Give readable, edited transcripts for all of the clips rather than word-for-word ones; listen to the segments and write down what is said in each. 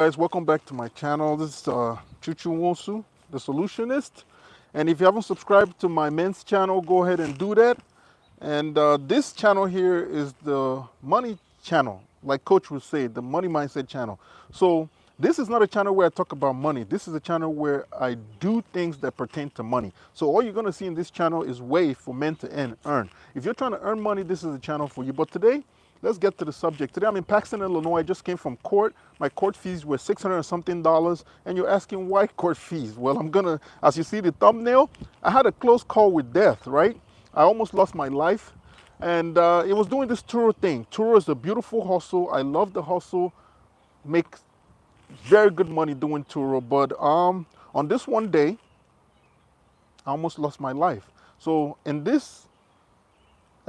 Guys, welcome back to my channel. This is ChukwumaijemNwosu, the solutionist. And if you haven't subscribed to my men's channel, go ahead and do that. And this channel here is the money channel, like Coach would say, the money mindset channel. So this is not a channel where I talk about money. This is a channel where I do things that pertain to money. So all you're gonna see in this channel is way for men to earn. If you're trying to earn money, this is a channel for you. But today, let's get to the subject. Today I'm in Paxton, Illinois. I just came from court. My court fees were $600 and something. And you're asking why court fees? Well, as you see the thumbnail, I had a close call with death, right? I almost lost my life. And it was doing this Turo thing. Turo is a beautiful hustle. I love the hustle. Make very good money doing Turo. But on this one day, I almost lost my life. So in this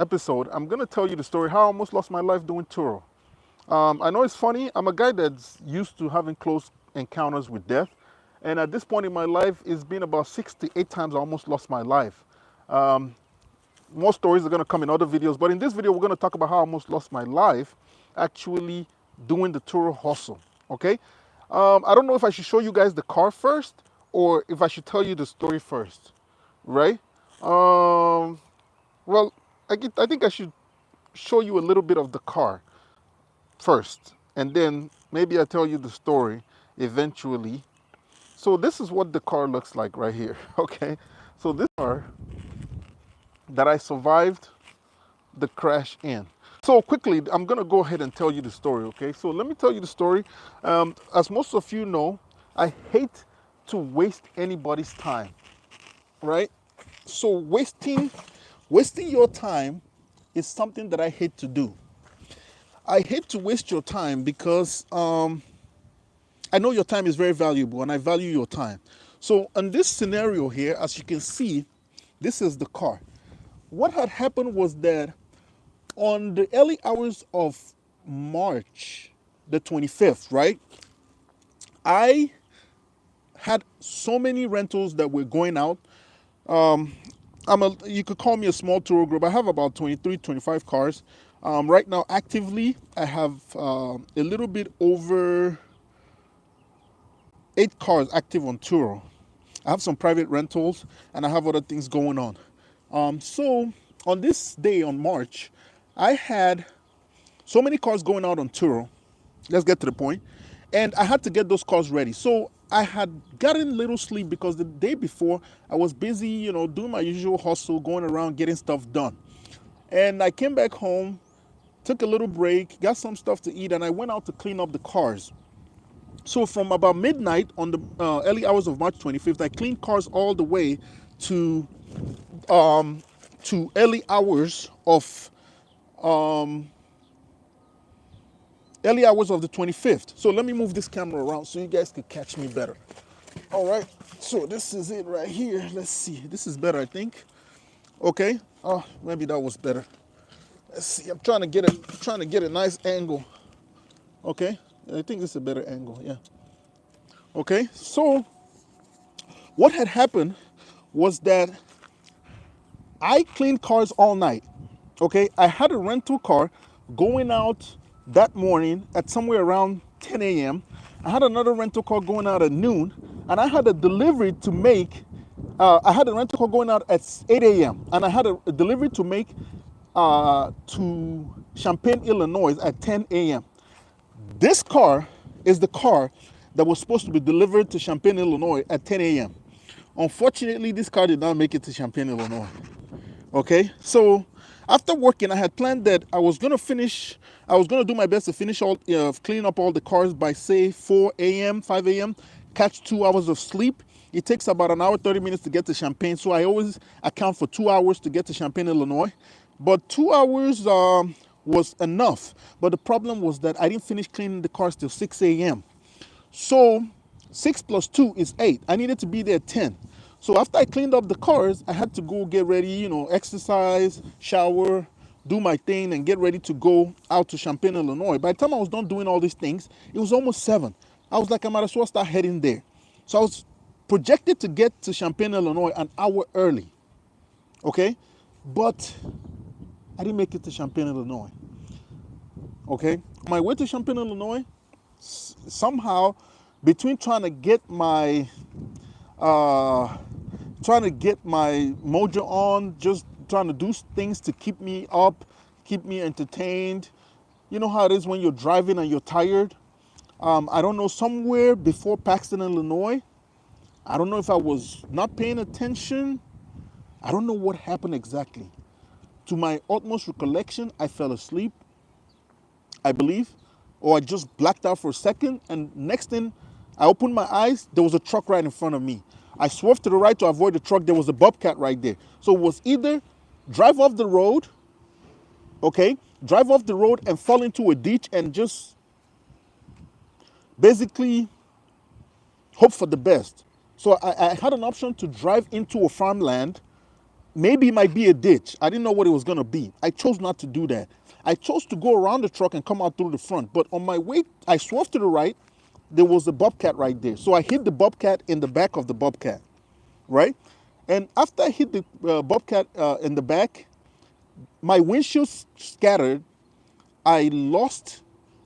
episode, I'm going to tell you the story how I almost lost my life doing Turo. I know it's funny. I'm a guy that's used to having close encounters with death. And at this point in my life, it's been about 6 to 8 times I almost lost my life. More stories are going to come in other videos. But in this video, we're going to talk about how I almost lost my life actually doing the Turo hustle. Okay? I don't know if I should show you guys the car first or if I should tell you the story first. Right? Well, I think I should show you a little bit of the car first, and then maybe I'll tell you the story eventually. So this is what the car looks like right here, okay? So this car that I survived the crash in. So quickly, I'm gonna go ahead and tell you the story, okay? So let me tell you the story. As most of you know, I hate to waste anybody's time, right? So wasting your time is something that I hate to do. I hate to waste your time because I know your time is very valuable and I value your time. So in this scenario here, as you can see, this is the car. What had happened was that on the early hours of March the 25th, right? I had so many rentals that were going out. You could call me a small tour group. I have about 23, 25 cars. Right now, actively, I have a little bit over 8 cars active on Turo. I have some private rentals, and I have other things going on. So on this day, on March, I had so many cars going out on Turo. Let's get to the point. And I had to get those cars ready. So I had gotten little sleep because the day before I was busy, doing my usual hustle, going around getting stuff done. And I came back home, took a little break, got some stuff to eat, and I went out to clean up the cars. So from about midnight on the early hours of March 25th, I cleaned cars all the way to early hours of the 25th. So let me move this camera around so you guys could catch me better. All right, so this is it right here. Let's see. This is better, I think. Okay. Oh, maybe that was better. Let's see. I'm trying to get a nice angle. Okay. I think this is a better angle. Yeah. Okay. So what had happened was that I cleaned cars all night. Okay. I had a rental car going out that morning at somewhere around 10 a.m. I had another rental car going out at noon, and I had a delivery to make. I had a rental car going out at 8 a.m. and I had a delivery to make to Champagne, Illinois at 10 a.m. This car is the car that was supposed to be delivered to Champagne, Illinois at 10 a.m. Unfortunately, this car did not make it to Champagne, Illinois. Okay, so after working, I had planned that I was going to do my best to finish clean up all the cars by say 4 a.m., 5 a.m., catch 2 hours of sleep. It takes about an hour, 30 minutes to get to Champagne. So I always account for 2 hours to get to Champagne, Illinois. But 2 hours was enough. But the problem was that I didn't finish cleaning the cars till 6 a.m. So 6 plus 2 is 8. I needed to be there at 10. So after I cleaned up the cars, I had to go get ready, exercise, shower, do my thing, and get ready to go out to Champaign, Illinois. By the time I was done doing all these things, it was almost 7. I was like, I might as well start heading there. So I was projected to get to Champaign, Illinois an hour early. Okay? But I didn't make it to Champaign, Illinois. Okay? On my way to Champaign, Illinois, somehow, between uh, trying to get my mojo on, just trying to do things to keep me up, keep me entertained. You know how it is when you're driving and you're tired. I don't know, somewhere before Paxton, Illinois, I don't know if I was not paying attention. I don't know what happened exactly. To my utmost recollection, I fell asleep, I believe, or I just blacked out for a second. And next thing, I opened my eyes, there was a truck right in front of me. I swerved to the right to avoid the truck. There was a bobcat right there. So it was either drive off the road, okay, drive off the road and fall into a ditch and just basically hope for the best. So I had an option to drive into a farmland. Maybe it might be a ditch. I didn't know what it was going to be. I chose not to do that. I chose to go around the truck and come out through the front. But on my way, I swerved to the right. There was a bobcat right there. So I hit the bobcat in the back of the bobcat, right? And after I hit the bobcat in the back, my windshield scattered. I lost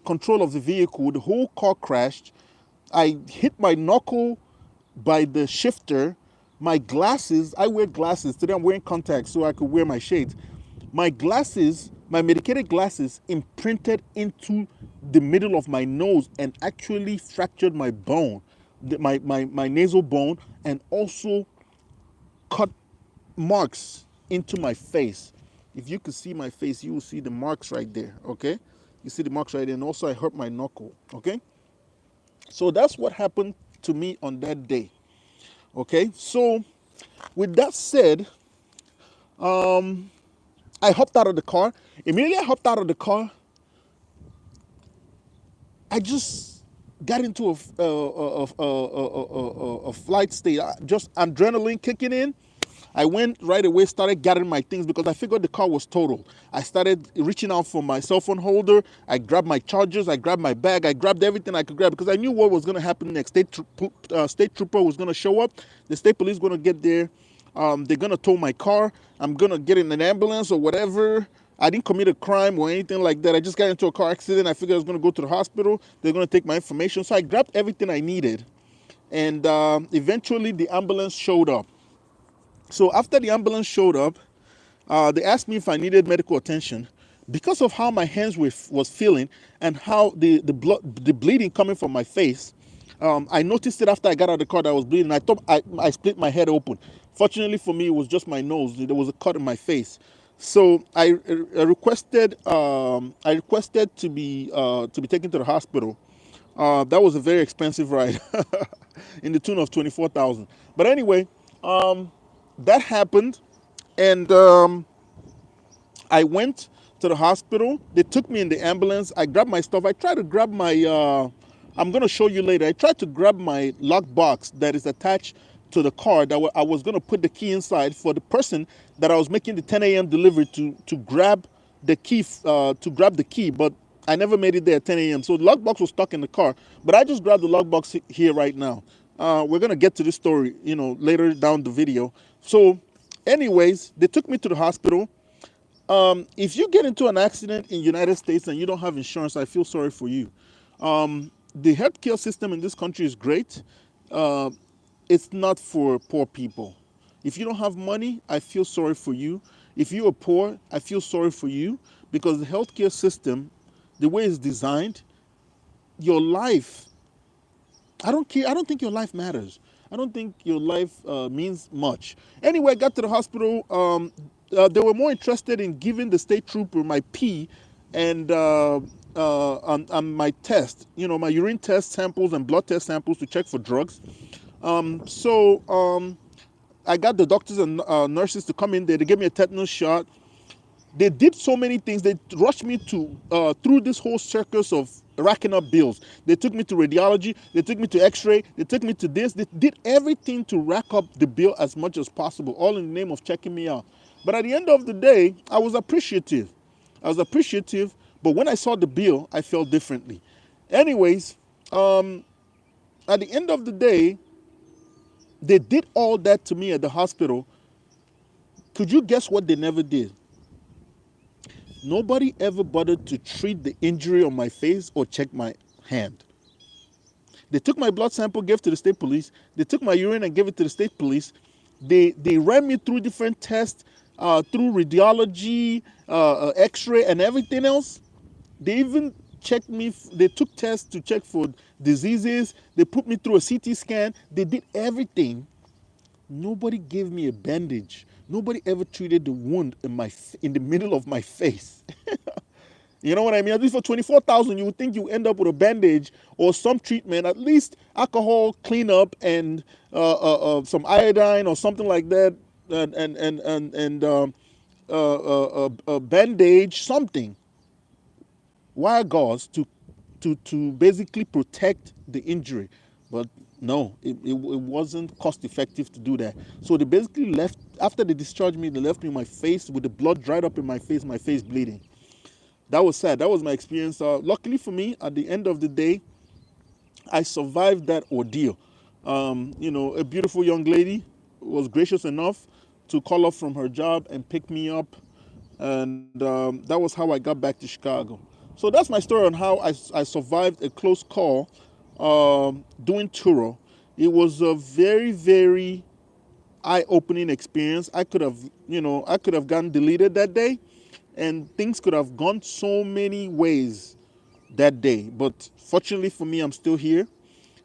control of the vehicle. The whole car crashed. I hit my knuckle by the shifter. My glasses, I wear glasses. Today I'm wearing contacts so I could wear my shades. My glasses, my medicated glasses, imprinted into the middle of my nose and actually fractured my bone, my nasal bone, and also cut marks into my face. If you could see my face, you will see the marks right there, okay? You see the marks right there, and also I hurt my knuckle, okay? So that's what happened to me on that day, okay? So with that said, I hopped out of the car. Immediately I hopped out of the car, I just got into a flight state. Just adrenaline kicking in. I went right away, started gathering my things because I figured the car was totaled. I started reaching out for my cell phone holder. I grabbed my chargers. I grabbed my bag. I grabbed everything I could grab because I knew what was going to happen next. State trooper was going to show up. The state police going to get there. They're going to tow my car. I'm going to get in an ambulance or whatever. I didn't commit a crime or anything like that. I just got into a car accident. I figured I was going to go to the hospital. They're going to take my information. So I grabbed everything I needed. And eventually the ambulance showed up. So after the ambulance showed up, they asked me if I needed medical attention. Because of how my hands was feeling and how the bleeding coming from my face, I noticed it after I got out of the car that I was bleeding. I thought I split my head open. Fortunately for me, it was just my nose. There was a cut in my face. So I requested to be taken to the hospital. That was a very expensive ride, in the tune of 24,000. But anyway, that happened, and I went to the hospital. They took me in the ambulance. I grabbed my stuff. I tried to grab my, I'm going to show you later. I tried to grab my lock box that is attached to the car that I was going to put the key inside for the person that I was making the 10 a.m. delivery to grab the key, but I never made it there at 10 a.m. So the lockbox was stuck in the car, but I just grabbed the lockbox here right now. We're going to get to this story, later down the video. So anyways, they took me to the hospital. If you get into an accident in the United States and you don't have insurance, I feel sorry for you. The healthcare system in this country is great. It's not for poor people. If you don't have money, I feel sorry for you. If you are poor, I feel sorry for you because the healthcare system, the way it's designed, your life, I don't care. I don't think your life matters. I don't think your life means much. Anyway, I got to the hospital. They were more interested in giving the state trooper my pee and on my test, my urine test samples and blood test samples to check for drugs. So I got the doctors and nurses to come in there. They gave me a tetanus shot. They did so many things. They rushed me to through this whole circus of racking up bills. They took me to radiology. They took me to x-ray. They took me to this. They did everything to rack up the bill as much as possible, all in the name of checking me out. But at the end of the day, I was appreciative. But when I saw the bill, I felt differently. Anyways, at the end of the day, they did all that to me at the hospital. Could you guess what they never did? Nobody ever bothered to treat the injury on my face or check my hand. They took my blood sample, gave it to the state police. They took my urine and gave it to the state police. They ran me through different tests, through radiology, X-ray, and everything else. They even checked me. They took tests to check for diseases. They put me through a CT scan. They did everything. Nobody gave me a bandage. Nobody ever treated the wound in the middle of my face. You know what I mean? At least for 24,000, you would think you end up with a bandage or some treatment, at least alcohol cleanup and some iodine or something like that, and a bandage, something, wire gauze to basically protect the injury. But no, it wasn't cost effective to do that. So they basically left, after they discharged me, they left me in my face with the blood dried up in my face bleeding. That was sad. That was my experience. Luckily for me, at the end of the day, I survived that ordeal. A beautiful young lady was gracious enough to call off from her job and pick me up. And that was how I got back to Chicago. So that's my story on how I survived a close call doing Turo. It was a very, very eye-opening experience. I could have gotten deleted that day, and things could have gone so many ways that day. But fortunately for me, I'm still here,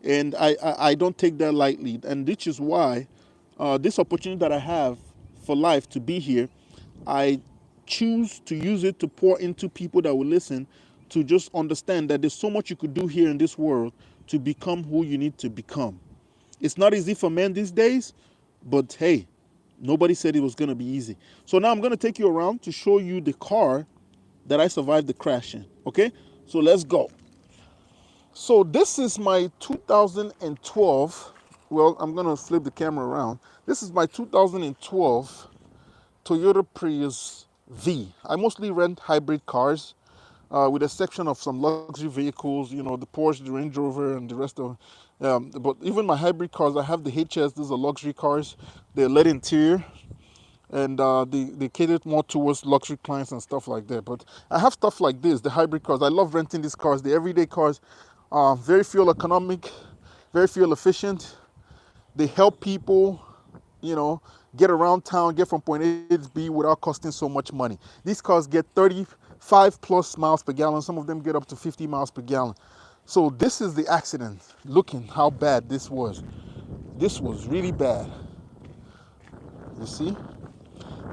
and I don't take that lightly. And which is why this opportunity that I have for life to be here, I choose to use it to pour into people that will listen, to just understand that there's so much you could do here in this world to become who you need to become. It's not easy for men these days, but hey, nobody said it was going to be easy. So now I'm going to take you around to show you the car that I survived the crash in. Okay, so let's go. So this is my 2012, well, I'm going to flip the camera around. This is my 2012 Toyota Prius V. I mostly rent hybrid cars, with a section of some luxury vehicles, the Porsche, the Range Rover, and the rest of but even my hybrid cars, I have the HS. These are luxury cars. They're LED interior, and they cater more towards luxury clients and stuff like that. But I have stuff like this, the hybrid cars. I love renting these cars. The everyday cars, very fuel economic, very fuel efficient. They help people, get around town, get from point A to B without costing so much money. These cars get 35 plus miles per gallon. Some of them get up to 50 miles per gallon. So this is the accident. Looking how bad this was. This was really bad. You see?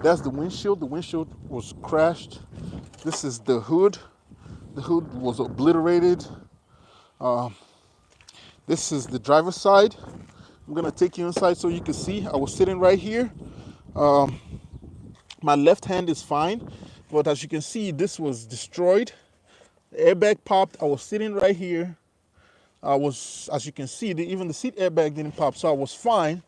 That's the windshield. The windshield was crashed. This is the hood. The hood was obliterated. This is the driver's side. I'm gonna take you inside so you can see. I was sitting right here. My left hand is fine, but as you can see, this was destroyed. The airbag popped. I was sitting right here. As you can see, even the seat airbag didn't pop, so I was fine.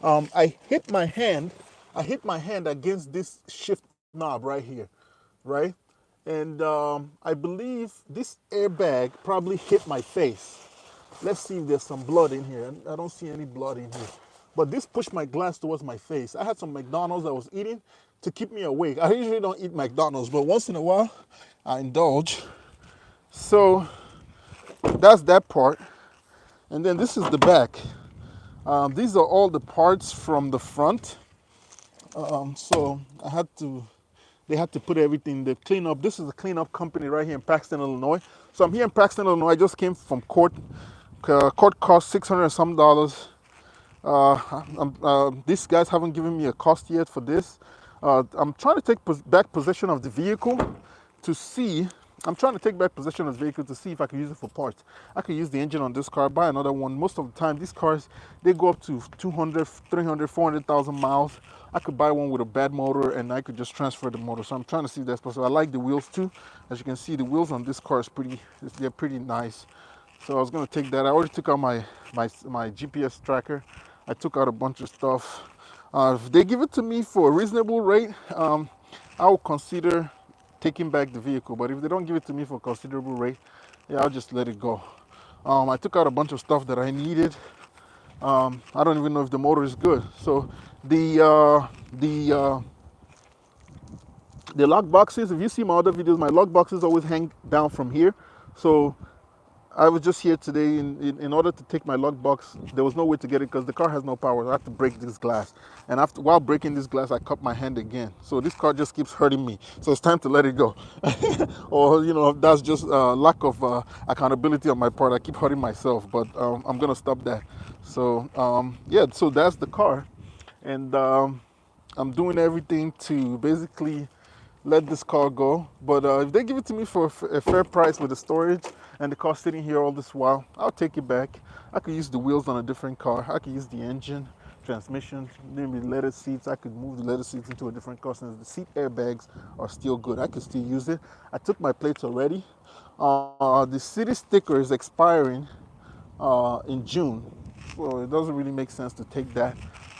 I hit my hand against this shift knob right here, right? And I believe this airbag probably hit my face. Let's see if there's some blood in here. I don't see any blood in here. But this pushed my glass towards my face. I had some McDonald's I was eating to keep me awake. I usually don't eat McDonald's, but once in a while, I indulge. So that's that part. And then this is the back. These are all the parts from the front. So they had to put everything, the cleanup. This is a cleanup company right here in Paxton, Illinois. So I'm here in Paxton, Illinois. I just came from court. Court cost $600 and some. These guys haven't given me a cost yet for this. I'm trying to take back possession of the vehicle to see. I'm trying to take back possession of the vehicle to see if I can use it for parts. I could use the engine on this car, buy another one. Most of the time, these cars, they go up to 200, 300, 400,000 miles. I could buy one with a bad motor and I could just transfer the motor. So I'm trying to see if that's possible. I like the wheels too. As you can see, the wheels on this car they're pretty nice. So I was gonna take that. I already took out my GPS tracker. I took out a bunch of stuff. If they give it to me for a reasonable rate, I will consider taking back the vehicle. But if they don't give it to me for a considerable rate, yeah, I'll just let it go. I took out a bunch of stuff that I needed. I don't even know if the motor is good. So the lock boxes, if you see my other videos, my lock boxes always hang down from here. So I was just here today in order to take my lockbox. There was no way to get it because the car has no power. I have to break this glass. And while breaking this glass, I cut my hand again. So this car just keeps hurting me. So it's time to let it go. Or, that's just lack of accountability on my part. I keep hurting myself, but I'm going to stop that. So, yeah, so that's the car. And I'm doing everything to basically let this car go. But if they give it to me for a fair price with the storage and the car sitting here all this while, I'll take it back. I could use the wheels on a different car. I could use the engine, transmission, maybe leather seats. I could move the leather seats into a different car since the seat airbags are still good. I could still use it. I took my plates already. The city sticker is expiring in June. So it doesn't really make sense to take that.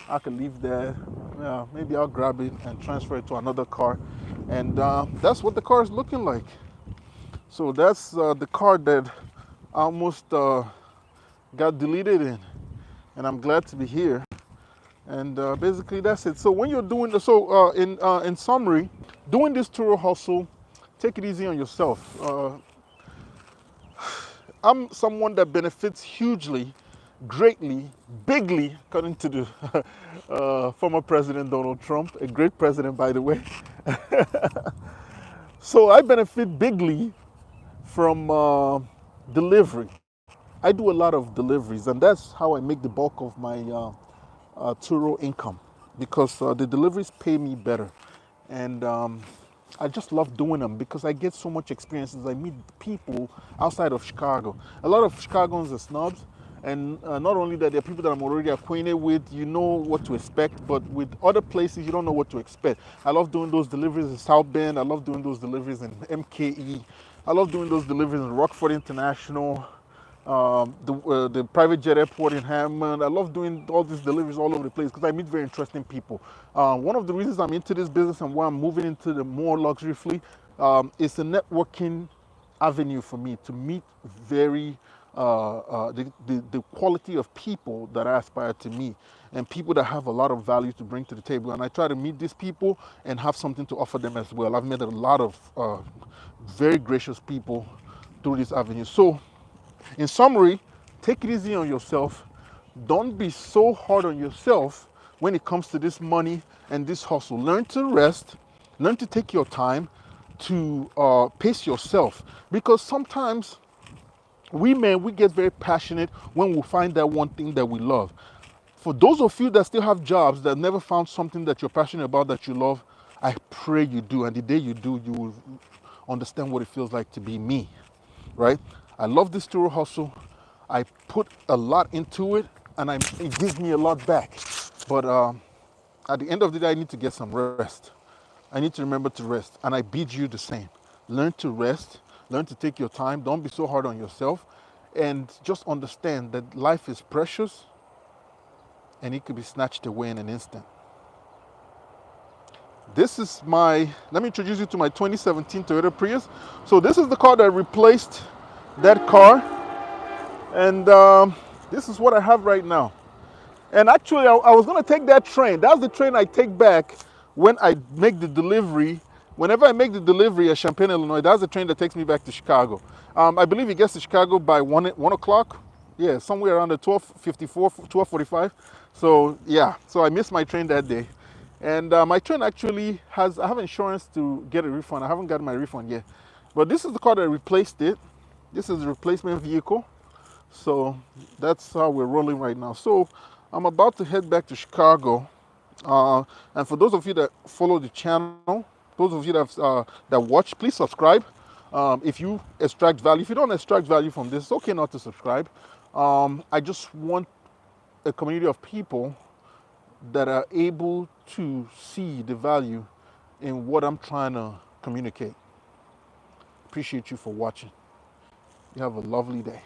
I could leave that. Yeah, maybe I'll grab it and transfer it to another car. And that's what the car is looking like. So that's the car that I almost got deleted in. And I'm glad to be here. And basically that's it. So when you're doing the, in summary, doing this Turo hustle, take it easy on yourself. I'm someone that benefits hugely, greatly, bigly, according to the former President Donald Trump, a great president, by the way. So I benefit bigly from delivery. I do a lot of deliveries, and that's how I make the bulk of my Turo income, because the deliveries pay me better. And I just love doing them because I get so much experience as I meet people outside of Chicago. A lot of Chicagoans are snobs, and not only that, they're people that I'm already acquainted with. You know what to expect, but with other places, you don't know what to expect. I love doing those deliveries in South Bend. I love doing those deliveries in MKE. I love doing those deliveries in Rockford International, the private jet airport in Hammond. I love doing all these deliveries all over the place because I meet very interesting people. One of the reasons I'm into this business and why I'm moving into the more luxury fleet is a networking avenue for me to meet the quality of people that I aspire to meet, and people that have a lot of value to bring to the table. And I try to meet these people and have something to offer them as well. I've met a lot of very gracious people through this avenue. So in summary, take it easy on yourself. Don't be so hard on yourself when it comes to this money and this hustle. Learn to rest. Learn to take your time to pace yourself. Because sometimes we get very passionate when we find that one thing that we love. For those of you that still have jobs that never found something that you're passionate about that you love, I pray you do. And the day you do, you will understand what it feels like to be me, right? I love this Turo hustle. I put a lot into it, and it gives me a lot back. But at the end of the day, I need to get some rest. I need to remember to rest, and I bid you the same. Learn to rest. Learn to take your time. Don't be so hard on yourself, and just understand that life is precious, and it could be snatched away in an instant. This is let me introduce you to my 2017 Toyota Prius. So this is the car that replaced that car. And this is what I have right now. And actually, I was going to take that train. That's the train I take back when I make the delivery. Whenever I make the delivery at Champagne, Illinois, that's the train that takes me back to Chicago. I believe it gets to Chicago by 1 o'clock. Yeah, somewhere around the 12:54, 12:45. So yeah, so I missed my train that day. And my train actually I have insurance to get a refund. I haven't gotten my refund yet. But this is the car that replaced it. This is the replacement vehicle. So that's how we're rolling right now. So I'm about to head back to Chicago. And for those of you that follow the channel, those of you that watch, please subscribe. If you extract value, if you don't extract value from this, it's okay not to subscribe. I just want a community of people that are able to see the value in what I'm trying to communicate. Appreciate you for watching. You have a lovely day.